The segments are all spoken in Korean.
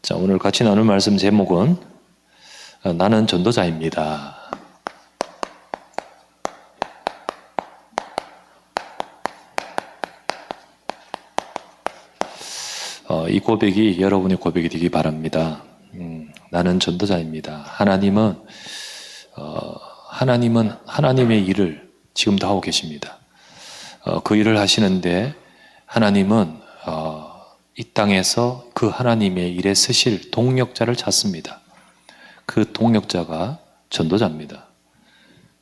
자, 오늘 같이 나눌 말씀 제목은 나는 전도자입니다. 이 고백이 여러분의 고백이 되기 바랍니다. 나는 전도자입니다. 하나님은 하나님의 일을 지금도 하고 계십니다. 그 일을 하시는데 하나님은 이 땅에서 그 하나님의 일에 쓰실 동력자를 찾습니다. 그 동력자가 전도자입니다.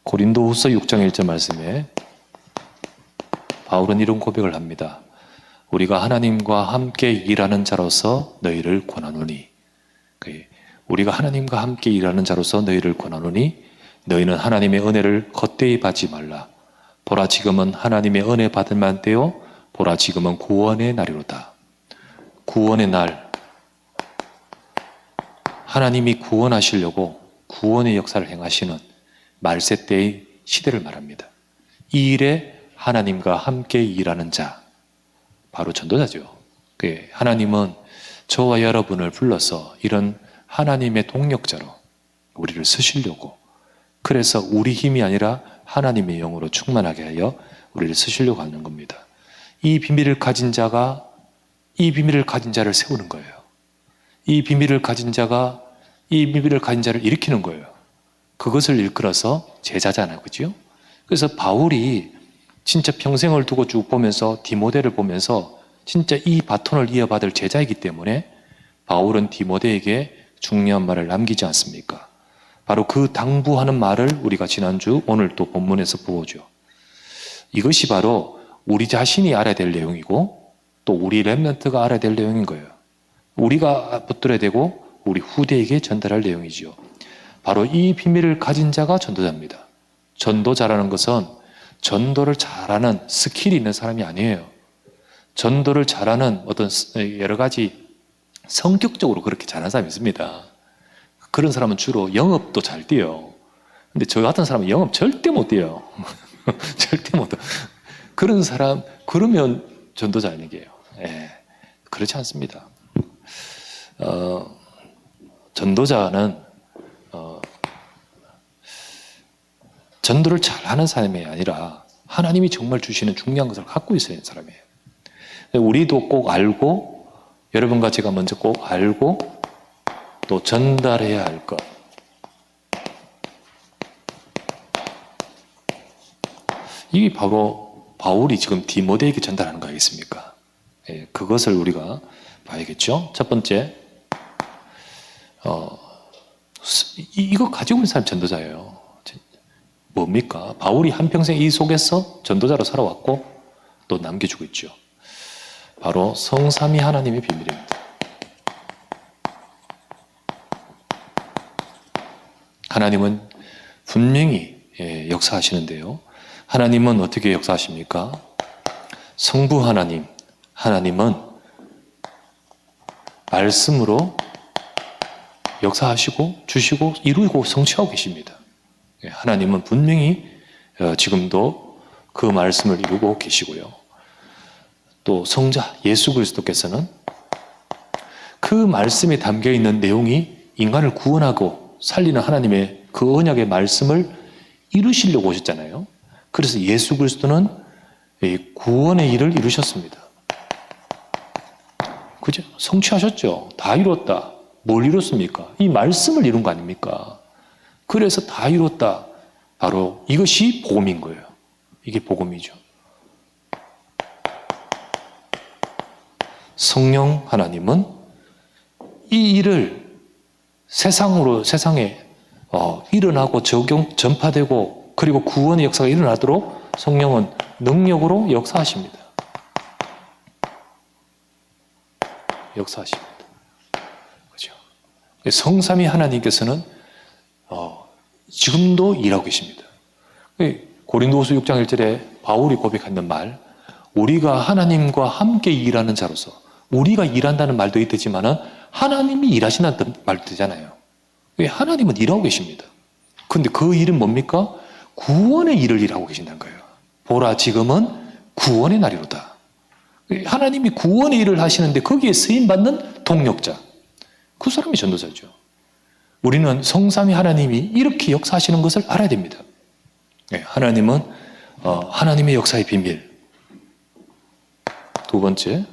고린도후서 6장 1절 말씀에 바울은 이런 고백을 합니다. 우리가 하나님과 함께 일하는 자로서 너희를 권하노니, 우리가 하나님과 함께 일하는 자로서 너희를 권하노니 너희는 하나님의 은혜를 헛되이 받지 말라. 보라 지금은 하나님의 은혜 받을 만 때요 보라 지금은 구원의 날이로다. 구원의 날, 하나님이 구원하시려고 구원의 역사를 행하시는 말세 때의 시대를 말합니다. 이 일에 하나님과 함께 일하는 자, 바로 전도자죠. 하나님은 저와 여러분을 불러서 이런 하나님의 동력자로 우리를 쓰시려고, 그래서 우리 힘이 아니라 하나님의 영으로 충만하게 하여 우리를 쓰시려고 하는 겁니다. 이 비밀을 가진 자가 이 비밀을 가진 자를 세우는 거예요. 이 비밀을 가진 자가 이 비밀을 가진 자를 일으키는 거예요. 그것을 일컬어서 제자잖아요. 그죠? 그래서 바울이 진짜 평생을 두고 쭉 보면서 디모데를 보면서 진짜 이 바톤을 이어받을 제자이기 때문에 바울은 디모데에게 중요한 말을 남기지 않습니까? 바로 그 당부하는 말을 우리가 지난주 오늘 또 본문에서 보죠. 이것이 바로 우리 자신이 알아야 될 내용이고 또 우리 렘넌트가 알아야 될 내용인 거예요. 우리가 붙들어야 되고 우리 후대에게 전달할 내용이지요. 바로 이 비밀을 가진 자가 전도자입니다. 전도자라는 것은 전도를 잘하는 스킬이 있는 사람이 아니에요. 전도를 잘하는 어떤 여러 가지 성격적으로 그렇게 잘하는 사람이 있습니다. 그런 사람은 주로 영업도 잘 뛰어요. 근데 저 같은 사람은 영업 절대 못 뛰어요. 절대 못 뛰어요. 그런 사람, 그러면 전도자 아니게요. 예, 그렇지 않습니다. 전도자는 전도를 잘하는 사람이 아니라 하나님이 정말 주시는 중요한 것을 갖고 있어야 하는 사람이에요. 우리도 꼭 알고, 여러분과 제가 먼저 꼭 알고 또 전달해야 할 것, 이게 바로 바울이 지금 디모데에게 전달하는 거 아니겠습니까? 예, 그것을 우리가 봐야겠죠. 첫 번째, 이거 가지고 있는 사람이 전도자예요. 뭡니까? 바울이 한평생 이 속에서 전도자로 살아왔고 또 남겨주고 있죠. 바로 성삼위 하나님의 비밀입니다. 하나님은 분명히 역사하시는데요. 하나님은 어떻게 역사하십니까? 성부 하나님, 하나님은 말씀으로 역사하시고 주시고 이루고 성취하고 계십니다. 하나님은 분명히 지금도 그 말씀을 이루고 계시고요. 또 성자 예수 그리스도께서는 그 말씀에 담겨있는 내용이 인간을 구원하고 살리는 하나님의 그 언약의 말씀을 이루시려고 오셨잖아요. 그래서 예수 그리스도는 구원의 일을 이루셨습니다. 그죠? 성취하셨죠. 다 이뤘다. 뭘 이뤘습니까? 이 말씀을 이룬 거 아닙니까? 그래서 다 이뤘다. 바로 이것이 복음인 거예요. 이게 복음이죠. 성령 하나님은 이 일을 세상에 일어나고 전파되고 그리고 구원의 역사가 일어나도록 성령은 능력으로 역사하십니다. 역사하십니다. 그렇죠? 성삼위 하나님께서는 지금도 일하고 계십니다. 고린도후서 6장 1절에 바울이 고백하는 말, 우리가 하나님과 함께 일하는 자로서, 우리가 일한다는 말도 있지만은 하나님이 일하신다는 말도 되잖아요. 하나님은 일하고 계십니다. 근데 그 일은 뭡니까? 구원의 일을 일하고 계신다는 거예요. 보라 지금은 구원의 날이로다. 하나님이 구원의 일을 하시는데 거기에 쓰임받는 동력자, 그 사람이 전도자죠. 우리는 성삼위 하나님이 이렇게 역사하시는 것을 알아야 됩니다. 하나님은 하나님의 역사의 비밀. 두 번째,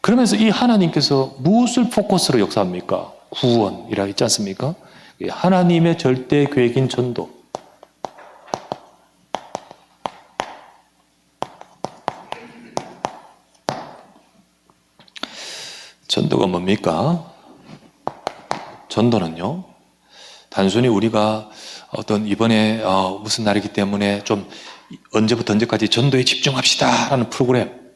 그러면서 이 하나님께서 무엇을 포커스로 역사합니까? 구원이라 했지 않습니까? 하나님의 절대 계획인 전도. 전도가 뭡니까? 전도는요, 단순히 우리가 어떤 이번에 무슨 날이기 때문에 좀 언제부터 언제까지 전도에 집중합시다 라는 프로그램,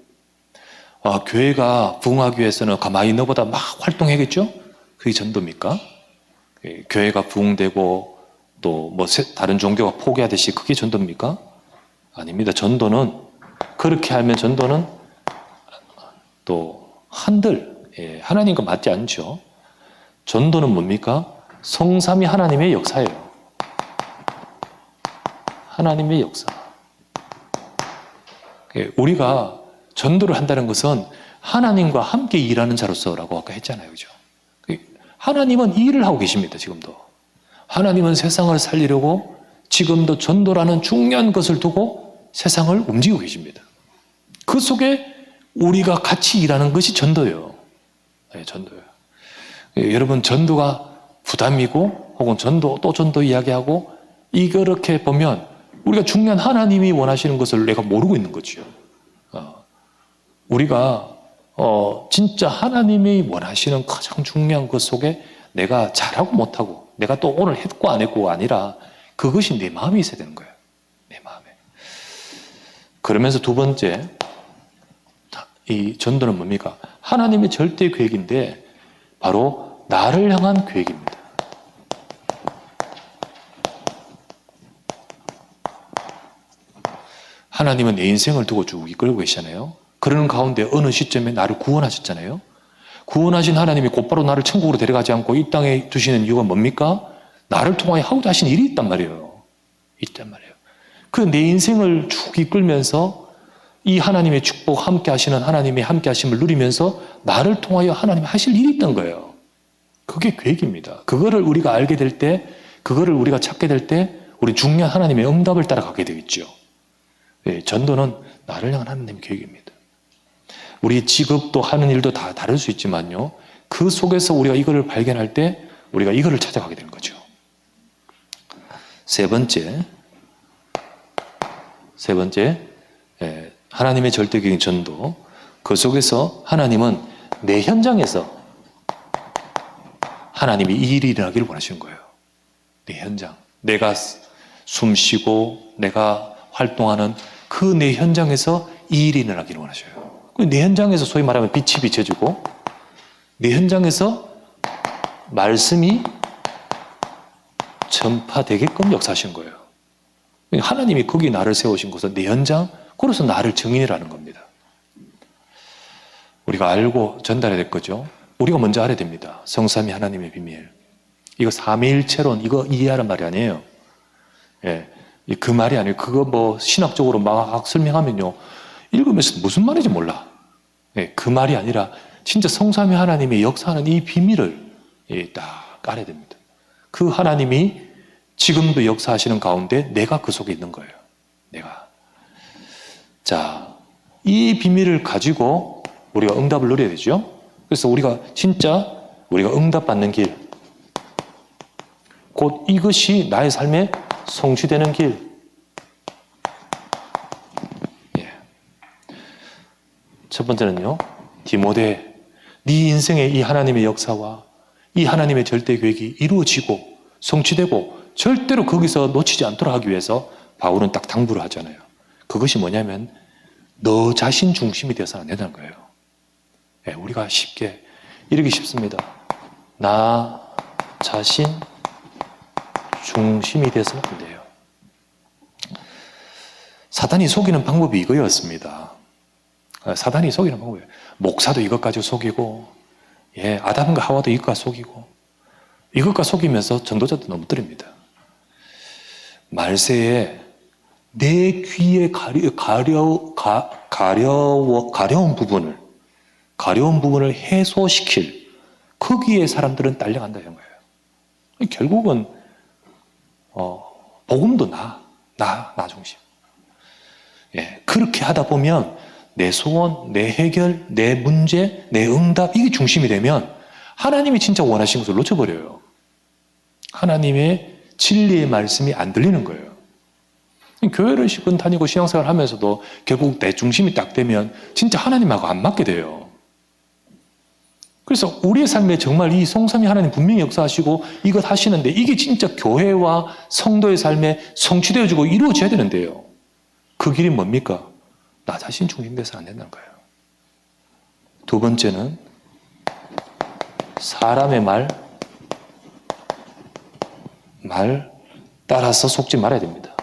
교회가 부흥하기 위해서는 가만히 너보다 막 활동해야겠죠? 그게 전도입니까? 교회가 부흥되고 또 뭐 다른 종교가 포기하듯이 그게 전도입니까? 아닙니다. 전도는 그렇게 하면 전도는 또 한들 하나님과 맞지 않죠. 전도는 뭡니까? 성삼위 하나님의 역사예요. 하나님의 역사. 우리가 전도를 한다는 것은 하나님과 함께 일하는 자로서라고 아까 했잖아요. 그죠? 하나님은 이 일을 하고 계십니다. 지금도. 하나님은 세상을 살리려고 지금도 전도라는 중요한 것을 두고 세상을 움직이고 계십니다. 그 속에 우리가 같이 일하는 것이 전도예요. 전도예요. 여러분, 전도가 부담이고 혹은 또 전도 이야기하고 이렇게 보면 우리가 중요한 하나님이 원하시는 것을 내가 모르고 있는 거죠. 우리가 진짜 하나님이 원하시는 가장 중요한 것 속에 내가 잘하고 못하고 내가 또 오늘 했고 안 했고가 아니라 그것이 내 마음에 있어야 되는 거예요. 내 마음에. 그러면서 두 번째, 이 전도는 뭡니까? 하나님의 절대 계획인데 바로 나를 향한 계획입니다. 하나님은 내 인생을 두고 쭉 이끌고 계시잖아요. 그러는 가운데 어느 시점에 나를 구원하셨잖아요. 구원하신 하나님이 곧바로 나를 천국으로 데려가지 않고 이 땅에 두시는 이유가 뭡니까? 나를 통하여 하고자 하신 일이 있단 말이에요. 있단 말이에요. 그 내 인생을 쭉 이끌면서 이 하나님의 축복, 함께 하시는 하나님의 함께 하심을 누리면서 나를 통하여 하나님이 하실 일이 있던 거예요. 그게 계획입니다. 그거를 우리가 알게 될 때, 그거를 우리가 찾게 될 때 우리 중요한 하나님의 응답을 따라가게 되겠죠. 전도는 나를 향한 하나님의 계획입니다. 우리 직업도 하는 일도 다 다를 수 있지만요, 그 속에서 우리가 이거를 발견할 때 우리가 이거를 찾아가게 되는 거죠. 세 번째, 하나님의 절대적인 전도. 그 속에서 하나님은 내 현장에서 하나님이 이 일이 일어나기를 원하시는 거예요. 내 현장. 내가 숨 쉬고 내가 활동하는 그 내 현장에서 이 일이 일어나기를 원하셔요. 내 현장에서 소위 말하면 빛이 비춰지고 내 현장에서 말씀이 전파되게끔 역사하신 거예요. 하나님이 거기 나를 세우신 곳은 내 현장, 그래서 나를 증인이라는 겁니다. 우리가 알고 전달해야 될 거죠. 우리가 먼저 알아야 됩니다. 성삼위 하나님의 비밀. 이거 삼위일체론, 이거 이해하는 말이 아니에요. 그 말이 아니에요. 그거 뭐 신학적으로 막 설명하면요, 읽으면서 무슨 말인지 몰라. 그 말이 아니라 진짜 성삼위 하나님의 역사하는 이 비밀을 딱 알아야 됩니다. 그 하나님이 지금도 역사하시는 가운데 내가 그 속에 있는 거예요. 내가. 자, 이 비밀을 가지고 우리가 응답을 누려야 되죠. 그래서 우리가 진짜 우리가 응답받는 길, 곧 이것이 나의 삶에 성취되는 길. 첫 번째는요, 디모데, 네 인생의 이 하나님의 역사와 이 하나님의 절대 계획이 이루어지고 성취되고 절대로 거기서 놓치지 않도록 하기 위해서 바울은 딱 당부를 하잖아요. 그것이 뭐냐면 너 자신 중심이 되어서는 안 된다는 거예요. 우리가 쉽게 이러기 쉽습니다. 나 자신 중심이 되어서는 안 돼요. 사단이 속이는 방법이 이거였습니다. 사단이 속이는 방법이에요. 목사도 이것 가지고 속이고, 아담과 하와도 이것과 속이고, 이것과 속이면서 전도자도 넘어뜨립니다. 말세에 내 귀에 가려운 부분을 해소시킬 그 거기에 사람들은 딸려간다는 거예요. 결국은 복음도 나 중심. 예, 그렇게 하다 보면 내 소원, 내 해결, 내 문제, 내 응답 이게 중심이 되면 하나님이 진짜 원하시는 것을 놓쳐버려요. 하나님의 진리의 말씀이 안 들리는 거예요. 교회를 10년 다니고 신앙생활 하면서도 결국 내 중심이 딱 되면 진짜 하나님하고 안 맞게 돼요. 그래서 우리의 삶에 정말 이 성삼위 하나님 분명히 역사하시고 이것 하시는데 이게 진짜 교회와 성도의 삶에 성취되어지고 이루어져야 되는데요. 그 길이 뭡니까? 나 자신 중심돼서 안 된다는 거예요. 두 번째는 사람의 말 따라서 속지 말아야 됩니다.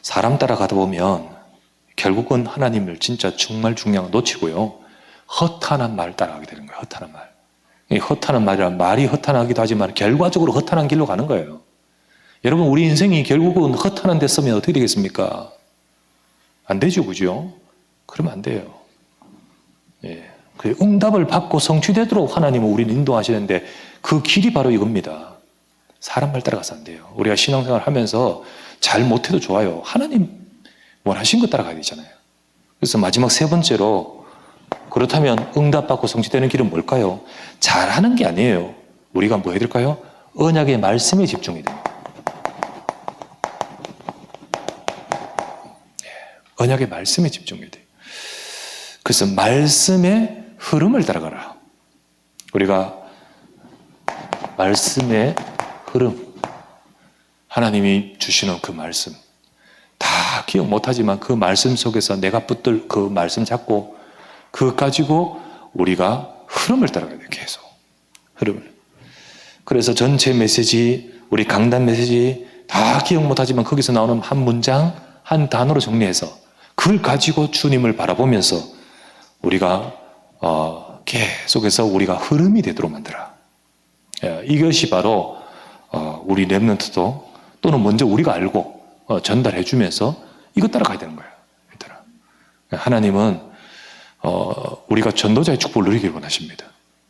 사람 따라가다 보면 결국은 하나님을 진짜 정말 중요한 거 놓치고요. 허탄한 말 따라가게 되는 거예요. 허탄한 말. 이 허탄한 말이란 말이 허탄하기도 하지만 결과적으로 허탄한 길로 가는 거예요. 여러분 우리 인생이 결국은 허탄한 데 쓰면 어떻게 되겠습니까? 안 되죠. 그죠? 그러면 안 돼요. 예. 그 응답을 받고 성취되도록 하나님은 우리를 인도하시는데 그 길이 바로 이겁니다. 사람 말 따라가서 안 돼요. 우리가 신앙생활 하면서 잘 못해도 좋아요. 하나님 원하신 것 따라가야 되잖아요. 그래서 마지막 세 번째로 그렇다면 응답받고 성취되는 길은 뭘까요? 잘하는 게 아니에요. 우리가 뭐 해야 될까요? 언약의 말씀에 집중해야 됩니다. 언약의 말씀에 집중해야 돼요. 그래서 말씀의 흐름을 따라가라. 우리가 말씀의 흐름, 하나님이 주시는 그 말씀 다 기억 못하지만 그 말씀 속에서 내가 붙들 그 말씀 잡고 그것 가지고 우리가 흐름을 따라가야 돼요. 계속 흐름을. 그래서 전체 메시지, 우리 강단 메시지 다 기억 못하지만 거기서 나오는 한 문장, 한 단어로 정리해서 그걸 가지고 주님을 바라보면서 우리가 계속해서 우리가 흐름이 되도록 만들어. 이것이 바로 우리 렘넌트도 또는 먼저 우리가 알고 전달해 주면서 이것 따라가야 되는 거예요. 하나님은 우리가 전도자의 축복을 누리길 원하십니다.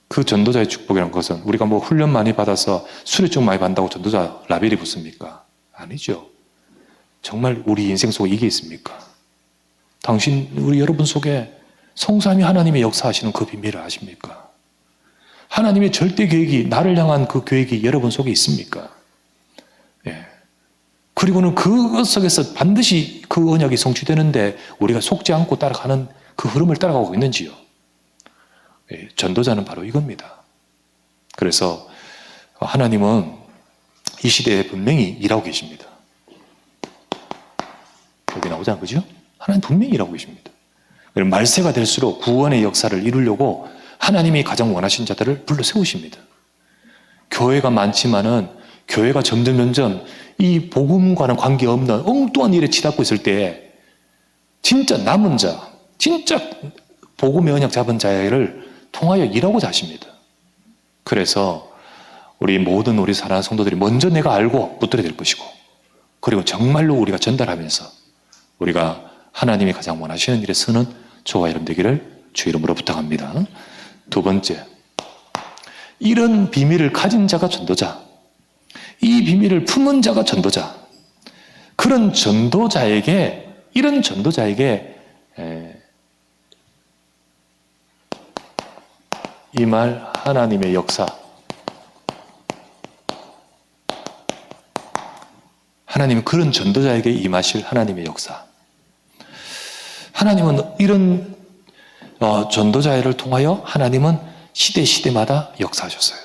그 전도자의 축복이라는 것은 우리가 뭐 훈련 많이 받아서 수료증 많이 받는다고 전도자 라벨이 붙습니까? 아니죠. 정말 우리 인생 속에 이게 있습니까? 우리 여러분 속에 성삼위 하나님의 역사하시는 그 비밀을 아십니까? 하나님의 절대 계획이 나를 향한 그 계획이 여러분 속에 있습니까? 예. 그리고는 그것 속에서 반드시 그 언약이 성취되는데 우리가 속지 않고 따라가는 그 흐름을 따라가고 있는지요? 예. 전도자는 바로 이겁니다. 그래서 하나님은 이 시대에 분명히 일하고 계십니다. 여기 나오잖아요. 그죠? 하나님 분명히 일하고 계십니다. 말세가 될수록 구원의 역사를 이루려고 하나님이 가장 원하신 자들을 불러 세우십니다. 교회가 많지만은 교회가 점점 이 복음과는 관계없는 엉뚱한 일에 치닫고 있을 때 진짜 남은 자, 진짜 복음의 언약 잡은 자를 통하여 일하고자 하십니다. 그래서 우리 모든 우리 사랑하는 성도들이 먼저 내가 알고 붙들어야 될 것이고 그리고 정말로 우리가 전달하면서 우리가 하나님이 가장 원하시는 일에 서는 저와 여러분 되기를 주 이름으로 부탁합니다. 두 번째, 이런 비밀을 가진 자가 전도자, 이 비밀을 품은 자가 전도자. 이런 전도자에게 이 말 하나님의 역사, 하나님은 그런 전도자에게 임하실 하나님의 역사. 하나님은 이런 전도자를 통하여 하나님은 시대마다 역사하셨어요.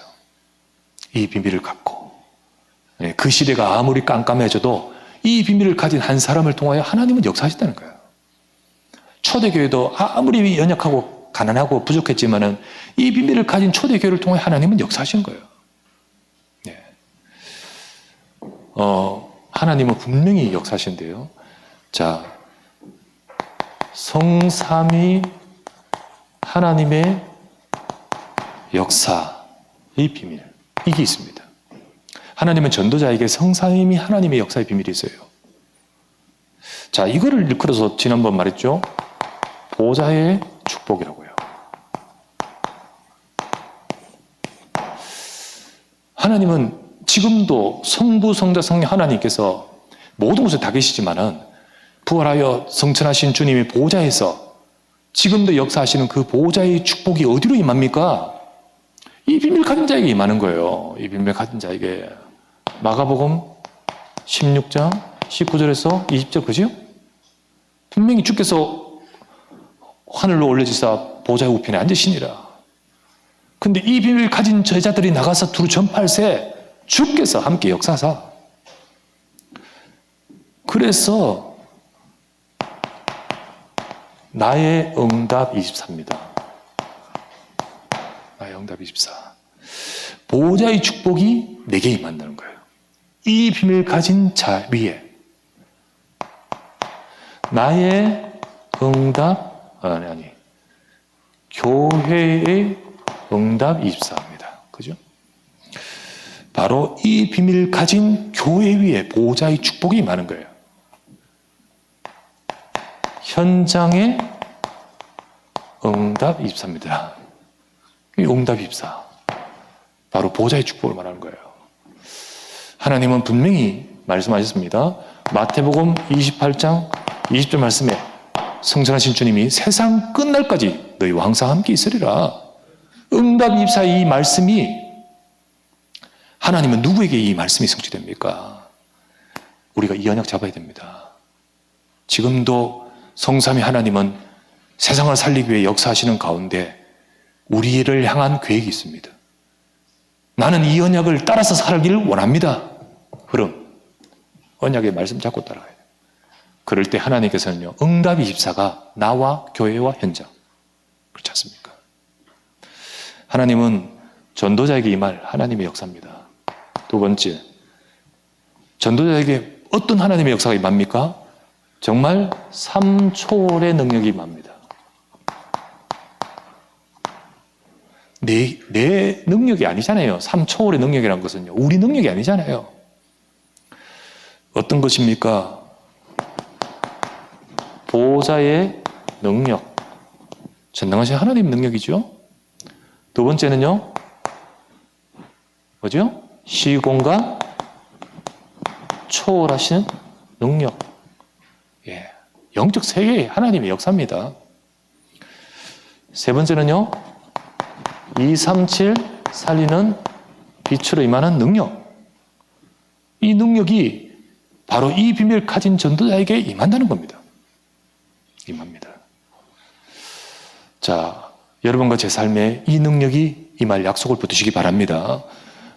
이 비밀을 갖고 그 시대가 아무리 깜깜해져도 이 비밀을 가진 한 사람을 통하여 하나님은 역사하셨다는 거예요. 초대교회도 아무리 연약하고 가난하고 부족했지만은 이 비밀을 가진 초대교회를 통해 하나님은 역사하신 거예요. 하나님은 분명히 역사하신대요. 자, 성삼위 하나님의 역사, 이 비밀, 이게 있습니다. 하나님은 전도자에게 성삼위 하나님의 역사의 비밀이 있어요. 자, 이거를 일컬어서 지난번 말했죠. 보좌의 축복이라고요. 하나님은 지금도 성부, 성자, 성령 하나님께서 모든 곳에 다 계시지만은 부활하여 성천하신 주님의 보좌에서 지금도 역사하시는 그 보좌의 축복이 어디로 임합니까? 이 비밀 가진 자에게 임하는 거예요. 이 비밀 가진 자에게. 마가복음 16장 19절에서 20절 그죠? 분명히 주께서 하늘로 올려지사 보좌의 우편에 앉으시니라. 근데 이 비밀 가진 제자들이 나가서 두루 전파할세 주께서 함께 역사하사. 그래서 나의 응답 24입니다. 나의 응답 24. 보호자의 축복이 내게 임한다는 거예요. 이 비밀 가진 자 위에 나의 응답 교회의 응답 24입니다. 그죠? 바로 이 비밀 가진 교회 위에 보호자의 축복이 임하는 거예요. 현장의 응답 24입니다. 이 응답 24. 바로 보호자의 축복을 말하는 거예요. 하나님은 분명히 말씀하셨습니다. 마태복음 28장 20절 말씀에 성천하신 주님이 세상 끝날까지 너희와 항상 함께 있으리라. 응답 24의 이 말씀이 하나님은 누구에게 이 말씀이 성취됩니까? 우리가 이 언약 잡아야 됩니다. 지금도 성삼위 하나님은 세상을 살리기 위해 역사하시는 가운데 우리를 향한 계획이 있습니다. 나는 이 언약을 따라서 살기를 원합니다. 흐름. 언약의 말씀 잡고 따라가야 돼요. 그럴 때 하나님께서는요, 응답 24가 나와 교회와 현장. 그렇지 않습니까? 하나님은 전도자에게 임할 하나님의 역사입니다. 두 번째, 전도자에게 어떤 하나님의 역사가 임합니까? 정말 삶 초월의 능력이 임합니다. 내 능력이 아니잖아요. 삶 초월의 능력이라는 것은요. 우리 능력이 아니잖아요. 어떤 것입니까? 보호자의 능력. 전능하신 하나님 능력이죠. 두 번째는요. 뭐죠? 시공간 초월하시는 능력. 예, 영적 세계의 하나님의 역사입니다. 세 번째는요. 237 살리는 빛으로 임하는 능력. 이 능력이 바로 이 비밀 가진 전도자에게 임한다는 겁니다. 임합니다. 자, 여러분과 제 삶에 이 능력이 임할 약속을 붙드시기 바랍니다.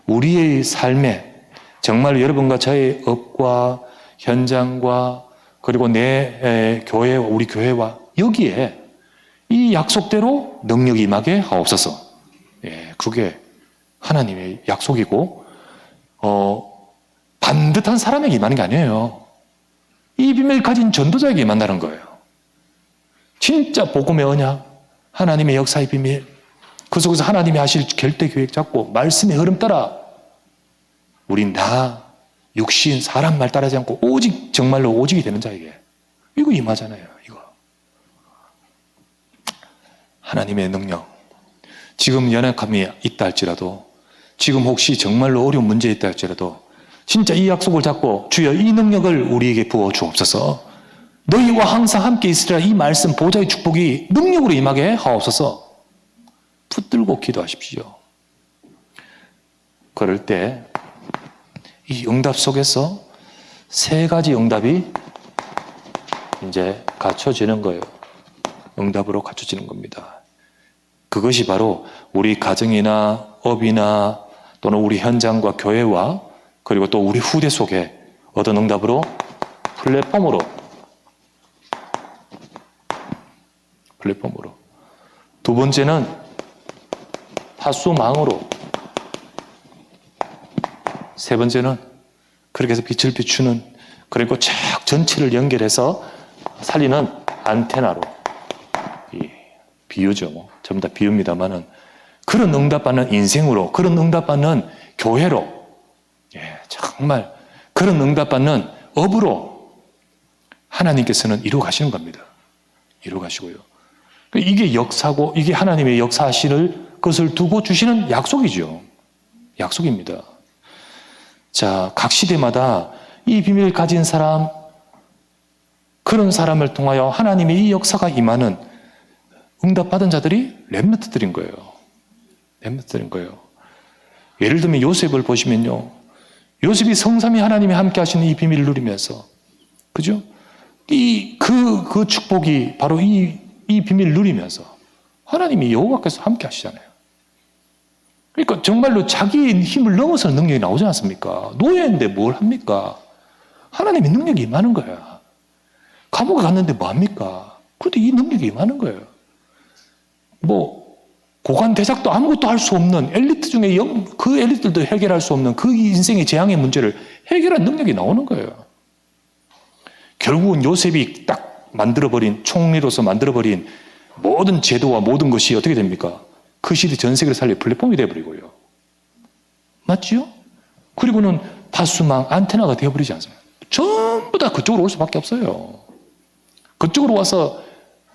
우리의 삶에 정말 여러분과 저의 업과 현장과 그리고 내 교회, 우리 교회와 여기에 이 약속대로 능력이 임하게 하옵소서. 예, 그게 하나님의 약속이고, 반듯한 사람에게 임하는 게 아니에요. 이 비밀 가진 전도자에게 임한다는 거예요. 진짜 복음의 언약, 하나님의 역사의 비밀, 그 속에서 하나님이 하실 결대 계획 잡고 말씀의 흐름 따라 우린 나, 육신, 사람 말 따르지 않고 오직 정말로 오직이 되는 자에게 이거 임하잖아요. 이거 하나님의 능력. 지금 연약함이 있다 할지라도, 지금 혹시 정말로 어려운 문제 있다 할지라도 진짜 이 약속을 잡고 주여 이 능력을 우리에게 부어 주옵소서. 너희와 항상 함께 있으리라. 이 말씀 보좌의 축복이 능력으로 임하게 하옵소서. 붙들고 기도하십시오. 그럴 때 이 응답 속에서 세 가지 응답이 이제 갖춰지는 거예요. 응답으로 갖춰지는 겁니다. 그것이 바로 우리 가정이나 업이나 또는 우리 현장과 교회와 그리고 또 우리 후대 속에 어떤 응답으로? 플랫폼으로. 두 번째는 파수망으로. 세 번째는 그렇게 해서 빛을 비추는, 그리고 쫙 전체를 연결해서 살리는 안테나로. 비유죠. 전부 다 비유입니다만은 그런 응답받는 인생으로, 그런 응답받는 교회로, 예, 정말 그런 응답받는 업으로 하나님께서는 이루어 가시는 겁니다. 이루어 가시고요. 이게 역사고, 이게 하나님의 역사하실 것을 두고 주시는 약속이죠. 약속입니다. 자, 각 시대마다 이 비밀을 가진 사람, 그런 사람을 통하여 하나님의 이 역사가 임하는 응답받은 자들이 렘넌트들인 거예요. 렘넌트들인 거예요. 예를 들면 요셉을 보시면요. 요셉이 성삼위 하나님이 함께 하시는 이 비밀을 누리면서, 그죠? 그 축복이 바로 이 비밀을 누리면서 하나님이 여호와께서 함께 하시잖아요. 그러니까 정말로 자기의 힘을 넘어서는 능력이 나오지 않습니까? 노예인데 뭘 합니까? 하나님의 능력이 임하는 거야. 감옥에 갔는데 뭐 합니까? 그런데 이 능력이 임하는 거예요. 뭐 고관 대작도 아무것도 할 수 없는 엘리트 중에 그 엘리트들도 해결할 수 없는 그 인생의 재앙의 문제를 해결할 능력이 나오는 거예요. 결국은 요셉이 딱 만들어버린, 총리로서 만들어버린 모든 제도와 모든 것이 어떻게 됩니까? 그 시대 전 세계를 살릴 플랫폼이 되어버리고요. 맞지요? 그리고는 파수망, 안테나가 되어버리지 않습니까? 전부 다 그쪽으로 올 수밖에 없어요. 그쪽으로 와서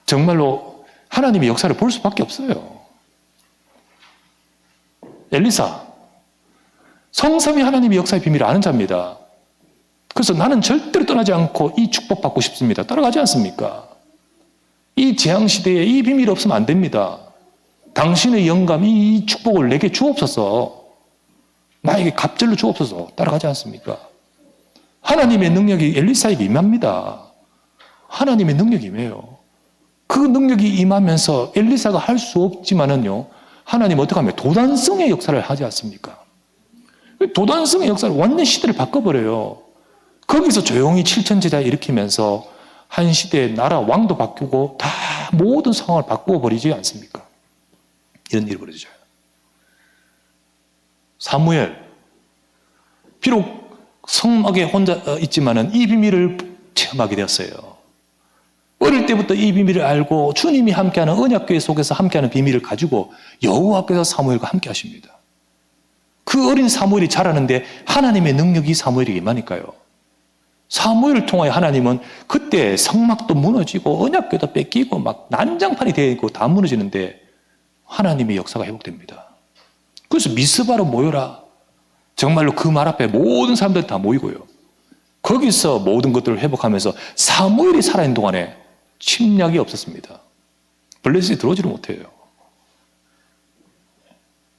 정말로 하나님의 역사를 볼 수밖에 없어요. 엘리사, 성삼위 하나님의 역사의 비밀을 아는 자입니다. 그래서 나는 절대로 떠나지 않고 이 축복 받고 싶습니다. 따라가지 않습니까? 이 재앙시대에 이 비밀이 없으면 안 됩니다. 당신의 영감, 이 축복을 내게 주옵소서. 나에게 갑절로 주옵소서. 따라가지 않습니까? 하나님의 능력이 엘리사에게 임합니다. 하나님의 능력이 임해요. 그 능력이 임하면서 엘리사가 할 수 없지만은요, 하나님 어떻게 하면 도단성의 역사를 하지 않습니까? 도단성의 역사를 완전 시대를 바꿔버려요. 거기서 조용히 칠천제자 일으키면서 한 시대의 나라 왕도 바꾸고 다 모든 상황을 바꾸어 버리지 않습니까? 이런 일이 벌어져요. 사무엘, 비록 성막에 혼자 있지만은 이 비밀을 체험하게 되었어요. 어릴 때부터 이 비밀을 알고 주님이 함께하는 언약궤 속에서 함께하는 비밀을 가지고 여호와께서 사무엘과 함께 하십니다. 그 어린 사무엘이 자라는데 하나님의 능력이 사무엘에게 임하니까요. 사무엘을 통하여 하나님은 그때 성막도 무너지고 언약궤도 뺏기고 막 난장판이 되어 있고 다 무너지는데 하나님의 역사가 회복됩니다. 그래서 미스바로 모여라. 정말로 그 말 앞에 모든 사람들 다 모이고요. 거기서 모든 것들을 회복하면서 사무엘이 살아있는 동안에 침략이 없었습니다. 블레셋이 들어오지를 못해요.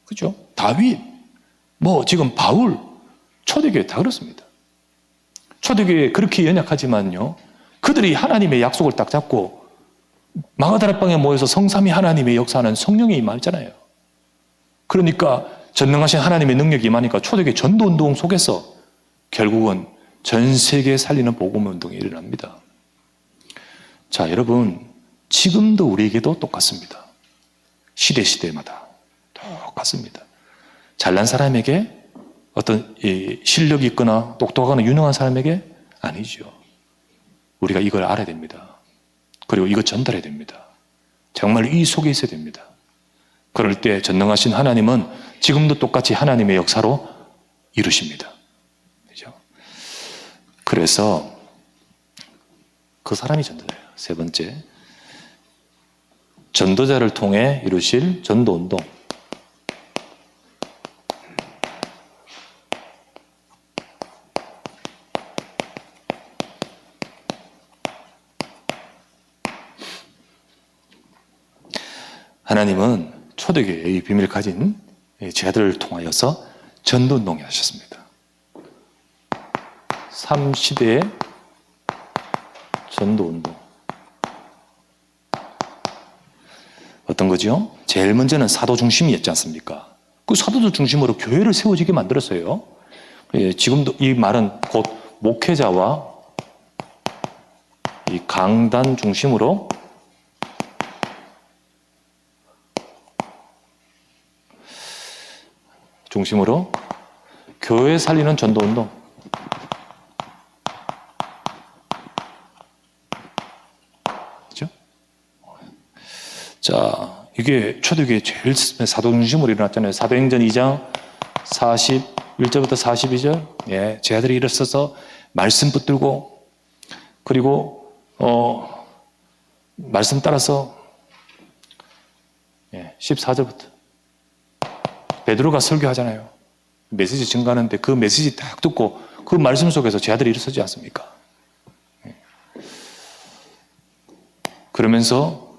그죠? 다윗, 지금 바울, 초대교회 다 그렇습니다. 초대교회 그렇게 연약하지만요, 그들이 하나님의 약속을 딱 잡고 마가다락방에 모여서 성삼위 하나님의 역사하는 성령이 임하잖아요. 그러니까 전능하신 하나님의 능력이 임하니까 초대교회 전도운동 속에서 결국은 전 세계에 살리는 복음운동이 일어납니다. 자, 여러분, 지금도 우리에게도 똑같습니다. 시대마다 똑같습니다. 잘난 사람에게 어떤 실력이 있거나 똑똑하거나 유능한 사람에게 아니죠. 우리가 이걸 알아야 됩니다. 그리고 이거 전달해야 됩니다. 정말 이 속에 있어야 됩니다. 그럴 때 전능하신 하나님은 지금도 똑같이 하나님의 역사로 이루십니다. 그렇죠? 그래서 그 사람이 전도자예요. 세 번째, 전도자를 통해 이루실 전도운동. 하나님은 초대교회의 비밀을 가진 제자들을 통하여서 전도운동을 하셨습니다. 3시대의 전도운동. 어떤 거죠? 제일 먼저는 사도 중심이었지 않습니까? 그 사도들 중심으로 교회를 세워지게 만들었어요. 지금도 이 말은 곧 목회자와 이 강단 중심으로 교회 살리는 전도운동. 그렇죠? 자, 이게 초대교회 제일 사도 중심으로 일어났잖아요. 사도행전 2장 41절부터 42절. 예, 제자들이 일어서서 말씀 붙들고, 그리고 말씀 따라서 14절부터 베드로가 설교하잖아요. 메시지 증가하는데 그 메시지 딱 듣고 그 말씀 속에서 제 아들이 일어서지 않습니까? 그러면서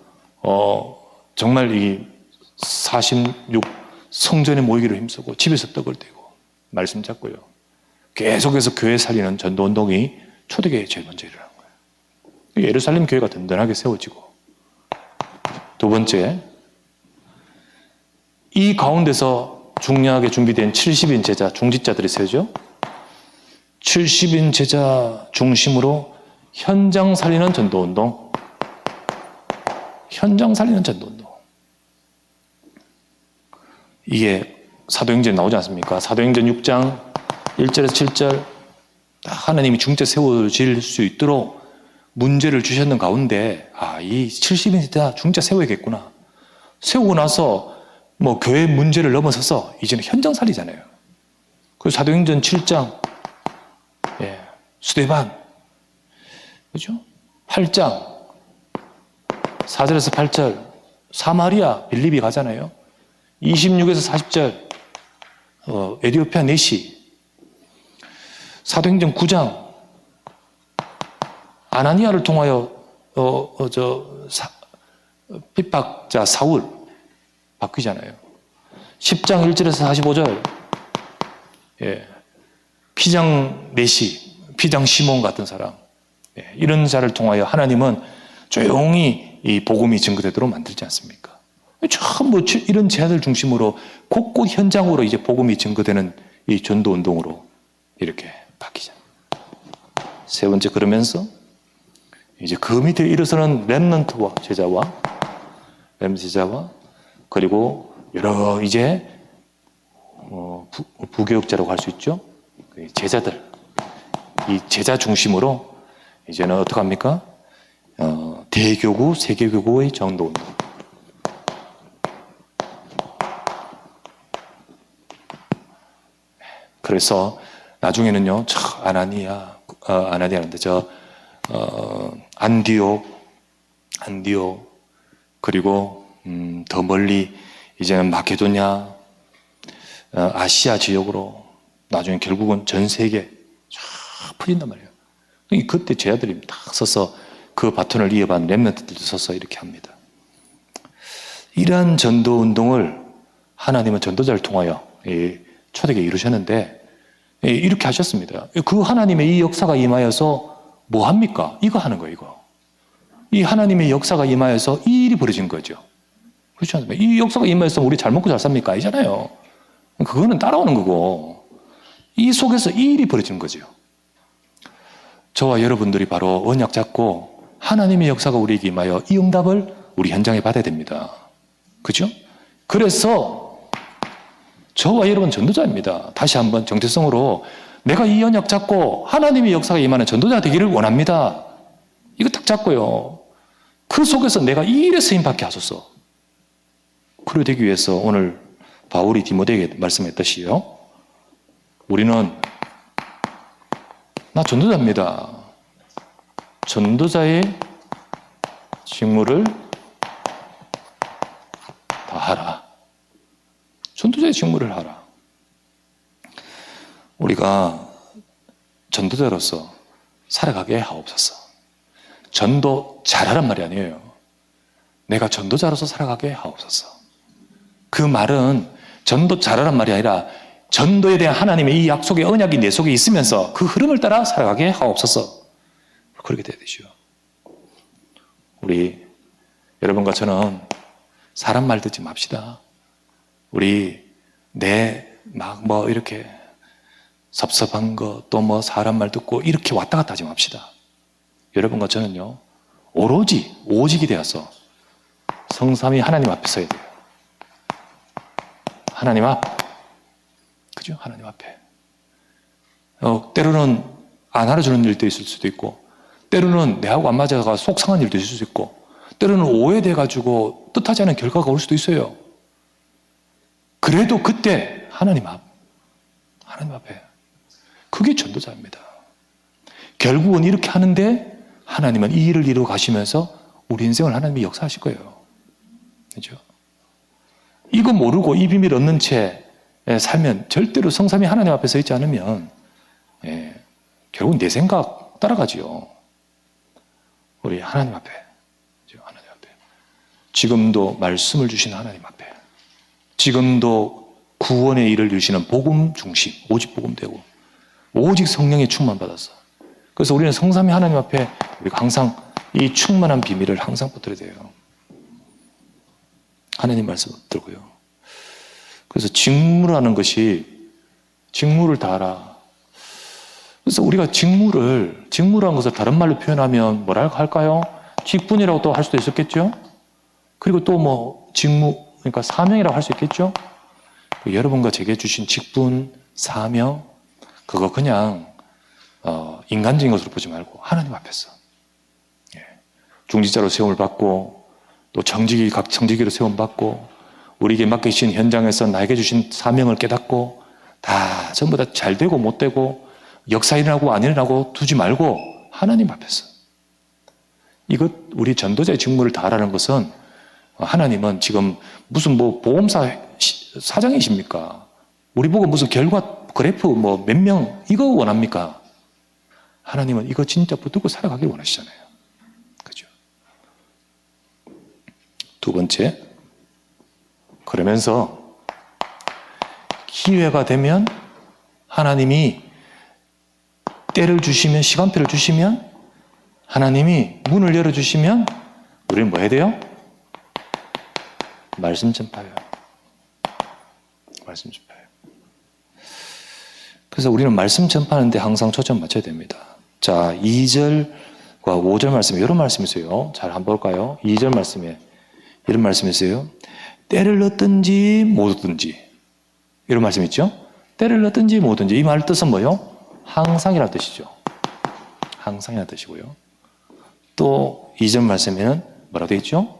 정말 이 46 성전에 모이기로 힘쓰고 집에서 떡을 떼고 말씀 잡고요. 계속해서 교회 살리는 전도운동이 초대교회에 제일 먼저 일어난 거예요. 예루살렘 교회가 든든하게 세워지고, 두 번째, 이 가운데서 중요하게 준비된 70인 제자, 중직자들이 세죠. 70인 제자 중심으로 현장 살리는 전도운동, 현장 살리는 전도운동. 이게 사도행전에 나오지 않습니까? 사도행전 6장 1절에서 7절 하나님이 중재 세워질 수 있도록 문제를 주셨는 가운데 이 70인 제자 중재 세워야겠구나. 세우고 나서 뭐 교회 문제를 넘어서서 이제는 현장 살리잖아요. 그래서 사도행전 7장 스데반, 그죠? 8장 4절에서 8절 사마리아 빌립이 가잖아요. 26에서 40절 에디오피아 내시, 사도행전 9장 아나니아를 통하여 핍박자 사울 바뀌잖아요. 10장 1절에서 45절 피장 내시, 피장 시몬 같은 사람, 이런 자를 통하여 하나님은 조용히 이 복음이 증거되도록 만들지 않습니까? 전부 이런 제자들 중심으로 곳곳 현장으로 이제 복음이 증거되는 이 전도 운동으로 이렇게 바뀌잖아요. 세 번째, 그러면서 이제 그 밑에 일어서는 렘넌트와 제자와 그리고 여러 이제 부교육자라고 할 수 있죠. 제자들, 이 제자 중심으로 이제는 어떻게 합니까? 대교구, 세계교구의 전도 운동. 그래서 나중에는요, 아나니아인데 안디옥, 그리고 더 멀리 이제는 마케도냐, 아시아 지역으로 나중에 결국은 전 세계 쫙 퍼진단 말이에요. 그때 제자들이 딱 서서 그 바톤을 이어받은 렘넌트들도 서서 이렇게 합니다. 이러한 전도 운동을 하나님은 전도자를 통하여 초대교회에 이루셨는데 이렇게 하셨습니다. 그 하나님의 이 역사가 임하여서 뭐 합니까? 이거 하는 거예요, 이거. 이 하나님의 역사가 임하여서 이 일이 벌어진 거죠. 그렇지 않습니까? 이 역사가 임하여서 우리 잘 먹고 잘 삽니까? 아니잖아요. 그거는 따라오는 거고, 이 속에서 이 일이 벌어진 거죠. 저와 여러분들이 바로 언약 잡고 하나님의 역사가 우리에게 임하여 이 응답을 우리 현장에 받아야 됩니다. 그죠? 그래서 저와 여러분 전도자입니다. 다시 한번 정체성으로 내가 이 언약 잡고 하나님의 역사가 임하는 전도자 되기를 원합니다. 이거 딱 잡고요. 그 속에서 내가 이 일에 쓰임받게 하소서. 그래 되기 위해서 오늘 바울이 디모데에게 말씀했듯이요. 우리는 나 전도자입니다. 전도자의 직무를 다하라. 전도자의 직무를 하라. 우리가 전도자로서 살아가게 하옵소서. 전도 잘하란 말이 아니에요. 내가 전도자로서 살아가게 하옵소서. 그 말은 전도 잘하란 말이 아니라 전도에 대한 하나님의 이 약속의 언약이 내 속에 있으면서 그 흐름을 따라 살아가게 하옵소서. 그렇게 돼야 되죠. 우리 여러분과 저는 사람 말 듣지 맙시다. 우리 막 이렇게 섭섭한 거 또 사람 말 듣고 이렇게 왔다 갔다 하지 맙시다. 여러분과 저는요, 오직이 되어서 성삼위 하나님 앞에 서야 돼요. 하나님 앞. 그죠? 하나님 앞에. 때로는 안 알아주는 일도 있을 수도 있고, 때로는 내하고 안 맞아가 속상한 일도 있을 수 있고, 때로는 오해돼가지고 뜻하지 않은 결과가 올 수도 있어요. 그래도 그때 하나님 앞에. 그게 전도자입니다. 결국은 이렇게 하는데 하나님은 이 일을 이루어 가시면서 우리 인생을 하나님이 역사하실 거예요. 그죠? 이거 모르고 이 비밀 얻는 채 살면 절대로 성삼위 하나님 앞에 서 있지 않으면 결국은 내 생각 따라가지요. 우리 하나님 앞에, 지금도 말씀을 주신 하나님 앞에, 지금도 구원의 일을 주시는 복음 중심, 오직 복음 되고 오직 성령의 충만 받았어. 그래서 우리는 성삼위 하나님 앞에 우리가 항상 이 충만한 비밀을 항상 붙들어야 돼요. 하나님 말씀 붙들고요. 그래서 직무라는 것이 직무를 다하라. 그래서 우리가 직무라는 것을 다른 말로 표현하면 뭐라 할까요? 직분이라고 또 할 수도 있었겠죠? 그리고 또 뭐 직무, 그러니까 사명이라고 할 수 있겠죠? 여러분과 제게 주신 직분, 사명, 그거 그냥 인간적인 것으로 보지 말고 하나님 앞에서 중직자로 세움을 받고 또 각 정직기로 세움 받고 우리에게 맡기신 현장에서 나에게 주신 사명을 깨닫고 다 전부 다 잘 되고 못 되고 역사 일어나고 안 일어나고 두지 말고 하나님 앞에서 이것 우리 전도자의 직무를 다하라는 것은 하나님은 지금 무슨 뭐 보험사 사장이십니까? 우리 보고 무슨 결과 그래프 뭐 몇 명 이거 원합니까? 하나님은 이거 진짜 붙들고 살아가길 원하시잖아요. 그죠? 두 번째, 그러면서 기회가 되면 하나님이 때를 주시면, 시간표를 주시면, 하나님이 문을 열어주시면 우리는 뭐 해야 돼요? 말씀 전파해요. 말씀 전파해요. 그래서 우리는 말씀 전파하는데 항상 초점 맞춰야 됩니다. 자, 2절과 5절 말씀에 이런 말씀이 있어요. 잘 한번 볼까요? 2절 말씀에 이런 말씀이 있어요. 때를 넣든지 못 얻든지 이런 말씀 있죠? 때를 넣든지 못 얻든지 이 말 뜻은 뭐예요? 항상이라는 뜻이죠. 항상이라는 뜻이고요. 또 2절 말씀에는 뭐라고 되어 있죠?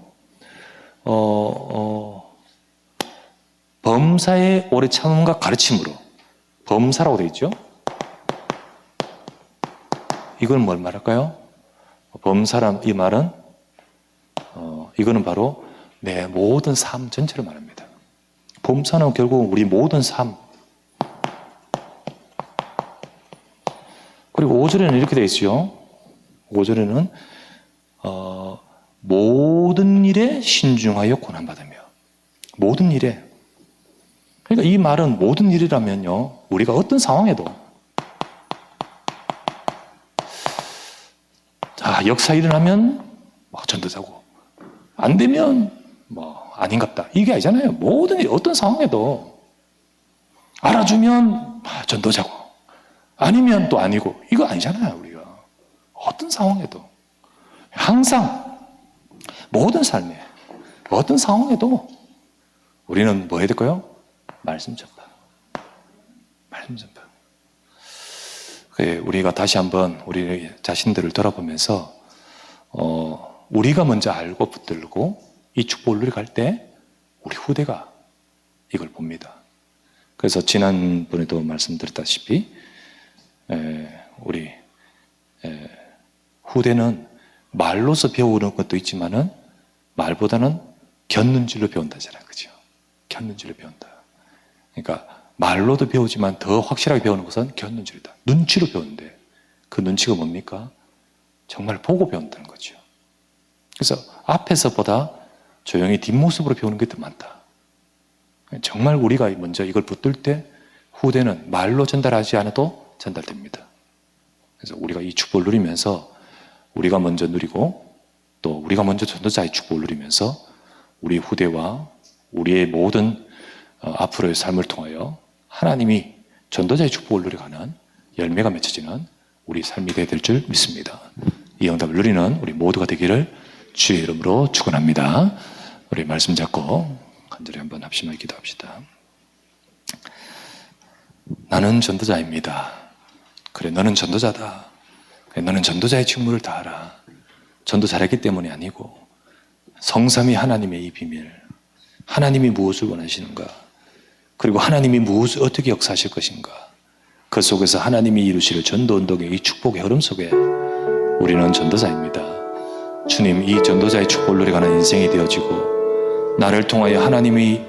범사의 오래 참음과 가르침으로 범사라고 되어 있죠? 이건 뭘 말할까요? 범사란 이 말은 이거는 바로 내 모든 삶 전체를 말합니다. 범사는 결국 우리 모든 삶. 그리고 5절에는 이렇게 되어 있어요. 5절에는 모든 일에 신중하여 고난받으며 모든 일에. 그러니까 이 말은 모든 일이라면요, 우리가 어떤 상황에도 역사 일어나면 전도자고 안 되면 아닌갑다 이게 아니잖아요. 모든 일 어떤 상황에도 알아주면 전도자고 아니면 또 아니고 이거 아니잖아요. 우리가 어떤 상황에도 항상 모든 삶에 어떤 상황에도 우리는 뭐 해야 될까요? 말씀 전파. 말씀 전파. 우리가 다시 한번 우리 자신들을 돌아보면서 우리가 먼저 알고 붙들고 이 축복을 누리갈 때 우리 후대가 이걸 봅니다. 그래서 지난번에도 말씀드렸다시피 우리 후대는 말로서 배우는 것도 있지만은 말보다는 곁눈질로 배운다잖아요. 그죠? 곁눈질로 배운다. 그러니까 말로도 배우지만 더 확실하게 배우는 것은 곁눈질이다. 눈치로 배우는데 그 눈치가 뭡니까? 정말 보고 배운다는 거죠. 그래서 앞에서보다 조용히 뒷모습으로 배우는 게 더 많다. 정말 우리가 먼저 이걸 붙들 때 후대는 말로 전달하지 않아도 전달됩니다. 그래서 우리가 이 축복을 누리면서 우리가 먼저 누리고 또 우리가 먼저 전도자의 축복을 누리면서 우리 후대와 우리의 모든 앞으로의 삶을 통하여 하나님이 전도자의 축복을 누려가는 열매가 맺혀지는 우리 삶이 되어야 될 줄 믿습니다. 이 응답을 누리는 우리 모두가 되기를 주의 이름으로 축원합니다. 우리 말씀 잡고 간절히 한번 합심하게 기도합시다. 나는 전도자입니다. 그래, 너는 전도자다. 그래, 너는 전도자의 직무를 다하라. 전도 잘했기 때문이 아니고 성삼위 하나님의 이 비밀, 하나님이 무엇을 원하시는가, 그리고 하나님이 무엇을 어떻게 역사하실 것인가, 그 속에서 하나님이 이루실 전도운동의 이 축복의 흐름 속에 우리는 전도자입니다. 주님, 이 전도자의 축복을 누려가는 인생이 되어지고 나를 통하여 하나님이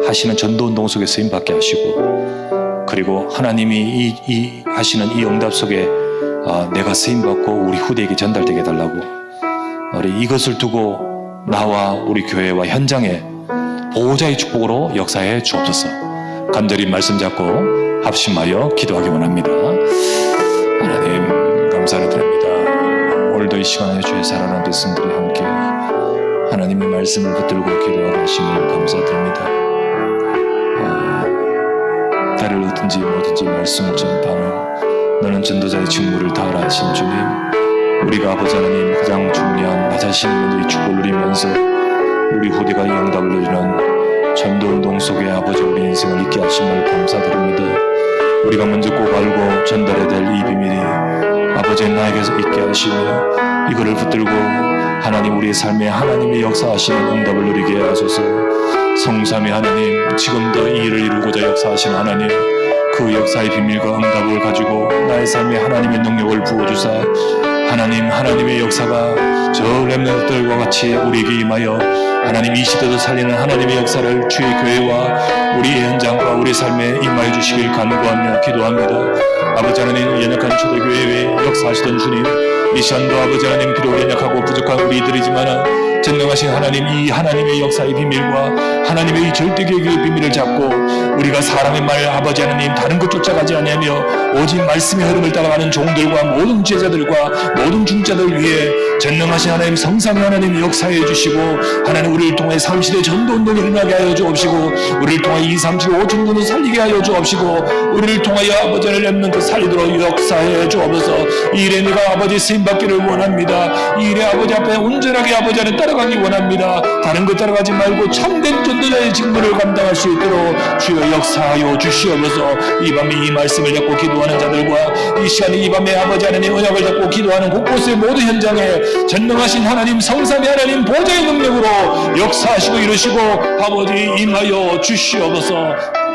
하시는 전도운동 속에 쓰임받게 하시고, 그리고 하나님이 이 하시는 이 응답 속에 내가 쓰임받고 우리 후대에게 전달되게 해달라고, 우리 이것을 두고 나와 우리 교회와 현장에 보호자의 축복으로 역사해 주옵소서. 간절히 말씀 잡고 합심하여 기도하기 원합니다. 하나님 감사를 드립니다. 오늘도 이 시간에 주의 사랑하는 백성들이 함께 하나님의 말씀을 붙들고 기도하게 하심을 감사드립니다. 때를 얻든지 뭐든지 말씀을 전파하는 너는 전도자의 직무를 다하라 하신 주님, 우리가 아버지 하나님 가장 중요한 나 자신이 먼저 이 축복을 누리면서 우리 후대가 이 응답을 누리는 전도운동 속에 아버지 우리 인생을 있게 하심을 감사드립니다. 우리가 먼저 꼭 알고 전달해야 될 이 비밀이 아버지 나에게서 있게 하시며, 이거를 붙들고 하나님 우리의 삶에 하나님의 역사하시는 응답을 누리게 하소서. 성삼위 하나님, 지금도 이 일을 이루고자 역사하시는 하나님, 그 역사의 비밀과 응답을 가지고 나의 삶에 하나님의 능력을 부어주사 하나님의 역사가 저 렘넌트들과 같이 우리에게 임하여 하나님 이 시대도 살리는 하나님의 역사를 주의 교회와 우리의 현장과 우리 삶에 임하여 주시길 간구하며 기도합니다. 아버지 하나님, 연약한 초대교회에 역사하시던 주님, 이 시간도 아버지 하나님 비록 연약하고 부족한 우리들이지만 전능하신 하나님, 이 하나님의 역사의 비밀과 하나님의 이 절대계획의 비밀을 잡고 우리가 사람의 말 아버지 하나님 다른 것 쫓아가지 아니하며 오직 말씀의 흐름을 따라가는 종들과 모든 제자들과 모든 중자들 위해 전능하신 하나님, 성삼위 하나님 역사해 주시고, 하나님 우리를 통해 3시대 전도운동을 일어나게 하여 주옵시고, 우리를 통해 2, 3, 7, 5중군을 살리게 하여 주옵시고, 우리를 통하여 아버지 하나님 그 살리도록 역사해 주옵소서. 이 일에 내가 아버지 쓰임받기를 원합니다. 이 일에 아버지 앞에 온전하게 아버지 하나님 따라가기 원합니다. 다른 것 따라가지 말고 참된 전도자의 직무를 감당할 수 있도록 주여 역사하여 주시옵소서. 이 밤에 이 말씀을 잡고 기도하는 자들과 이 시간에 이 밤에 아버지 하나님 언약을 잡고 기도하는 곳곳의 모든 현장에 전능하신 하나님, 성삼위 하나님 보좌의 능력으로 역사하시고 이루시고 아버지 임하여 주시옵소서.